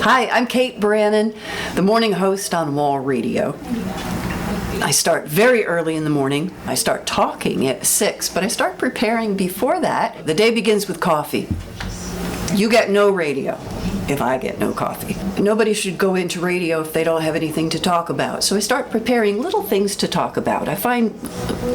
Hi, I'm Kate Brannan, the morning host on Wall Radio. I start very early in the morning. I start talking at 6, but I start preparing before that. The day begins with coffee. You get no radio if I get no coffee. Nobody should go into radio if they don't have anything to talk about. So I start preparing little things to talk about. I find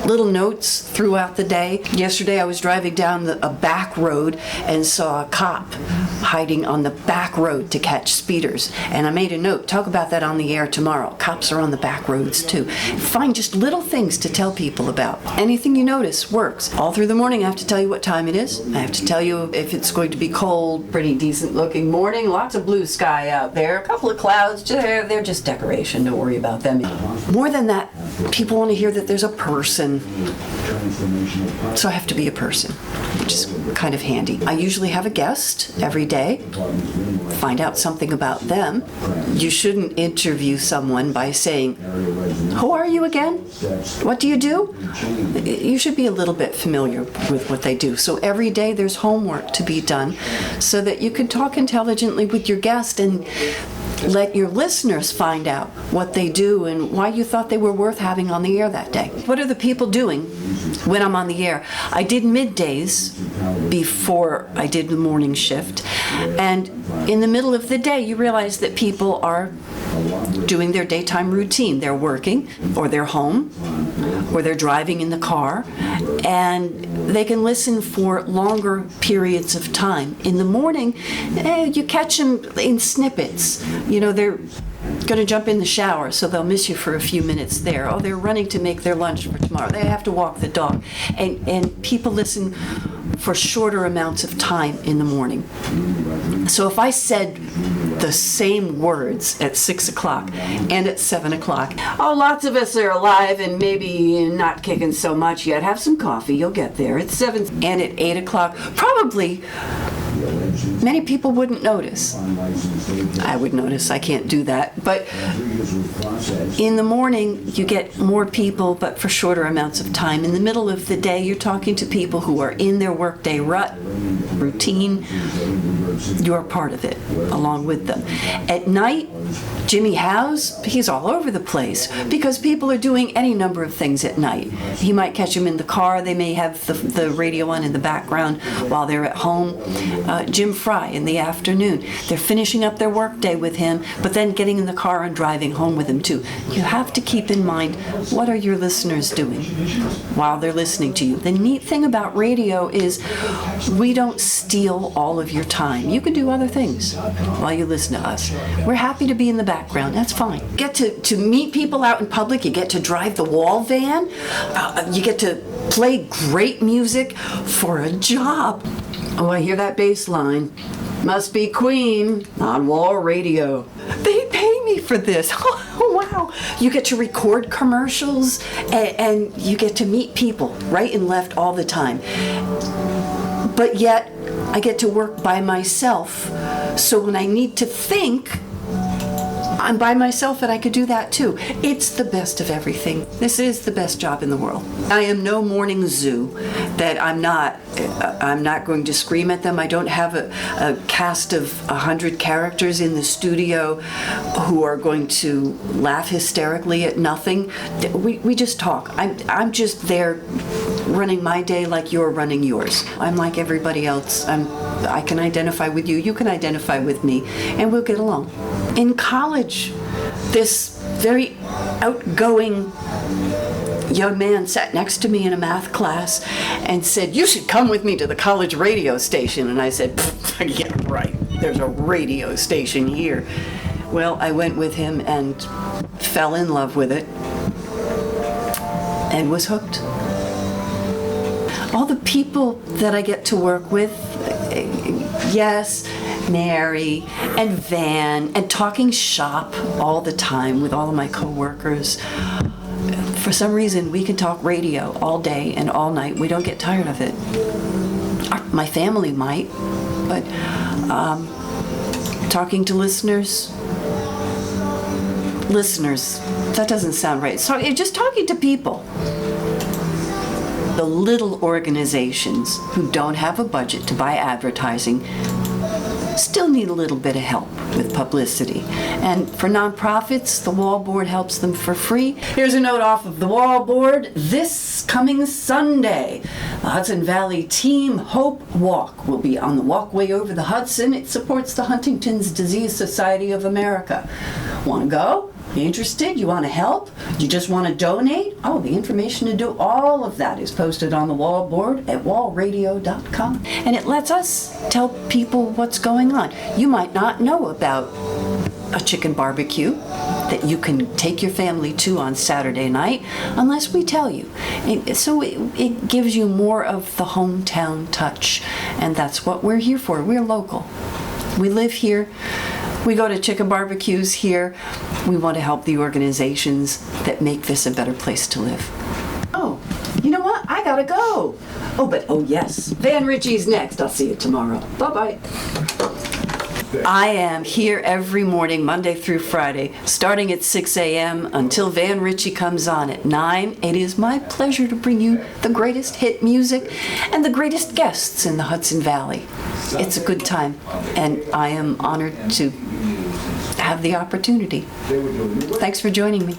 little notes throughout the day. Yesterday I was driving down a back road and saw a cop hiding on the back road to catch speeders. And I made a note, talk about that on the air tomorrow. Cops are on the back roads too. Find just little things to tell people about. Anything you notice works. All through the morning I have to tell you what time it is. I have to tell you if it's going to be cold, pretty decent looking morning. Lots of blue sky out there, a couple of clouds, they're just decoration, don't worry about them. More than that, people want to hear that there's a person, so I have to be a person, which is kind of handy. I usually have a guest every day, find out something about them. You shouldn't interview someone by saying, who are you again? What do you do? You should be a little bit familiar with what they do. So every day there's homework to be done so that you can talk intelligently with your guest and let your listeners find out what they do and why you thought they were worth having on the air that day. What are the people doing when I'm on the air? I did middays before I did the morning shift, and in the middle of the day you realize that people are doing their daytime routine. They're working, or they're home, or they're driving in the car, and they can listen for longer periods of time. In the morning, you catch them in snippets. You know, they're going to jump in the shower, so they'll miss you for a few minutes there. Oh, they're running to make their lunch for tomorrow. They have to walk the dog. And people listen for shorter amounts of time in the morning. So if I said the same words at 6 o'clock and at 7 o'clock, oh, lots of us are alive and maybe not kicking so much yet. Have some coffee, you'll get there. At 7 and at 8 o'clock, probably many people wouldn't notice. I would notice, I can't do that. But in the morning, you get more people, but for shorter amounts of time. In the middle of the day, you're talking to people who are in their workday routine. You're part of it, along with them. At night, Jimmy Howe's, he's all over the place because people are doing any number of things at night. He might catch them in the car. They may have the radio on in the background while they're at home. Jim Fry in the afternoon. They're finishing up their workday with him, but then getting in the car and driving home with him too. You have to keep in mind, what are your listeners doing while they're listening to you? The neat thing about radio is we don't steal all of your time. You can do other things while you listen to us. We're happy to be in the background. That's fine. You get to meet people out in public. You get to drive the wall van. You get to play great music for a job. Oh, I hear that bass line. Must be Queen on Wall Radio. They pay me for this. Oh, wow. You get to record commercials and you get to meet people right and left all the time. But yet, I get to work by myself. So when I need to think, I'm by myself and I could do that too. It's the best of everything. This is the best job in the world. I am no morning zoo that I'm not going to scream at them. I don't have a cast of 100 characters in the studio who are going to laugh hysterically at nothing. We just talk. I'm just there running my day like you're running yours. I'm like everybody else. I can identify with you, you can identify with me, and we'll get along. In college, this very outgoing young man sat next to me in a math class and said, "You should come with me to the college radio station." And I said, "Yeah, right, there's a radio station here." Well, I went with him and fell in love with it and was hooked. All the people that I get to work with, yes, Mary and Van, and talking shop all the time with all of my coworkers. For some reason, we can talk radio all day and all night. We don't get tired of it. My family might, but talking to listeners, that doesn't sound right. So just talking to people. The little organizations who don't have a budget to buy advertising still need a little bit of help with publicity. And for nonprofits, the Wall Board helps them for free. Here's a note off of the Wall Board. This coming Sunday, the Hudson Valley Team Hope Walk will be on the walkway over the Hudson. It supports the Huntington's Disease Society of America. Want to go? You interested? You want to help? You just want to donate? Oh, the information to do all of that is posted on the Wall Board at wallradio.com. And it lets us tell people what's going on. You might not know about a chicken barbecue that you can take your family to on Saturday night unless we tell you. So it gives you more of the hometown touch. And that's what we're here for. We're local. We live here. We go to chicken barbecues here. We want to help the organizations that make this a better place to live. Oh, you know what? I gotta go. Oh yes, Van Ritchie's next. I'll see you tomorrow. Bye-bye. I am here every morning, Monday through Friday, starting at 6 a.m. until Van Ritchie comes on at 9. It is my pleasure to bring you the greatest hit music and the greatest guests in the Hudson Valley. It's a good time, and I am honored to have the opportunity. Thanks for joining me.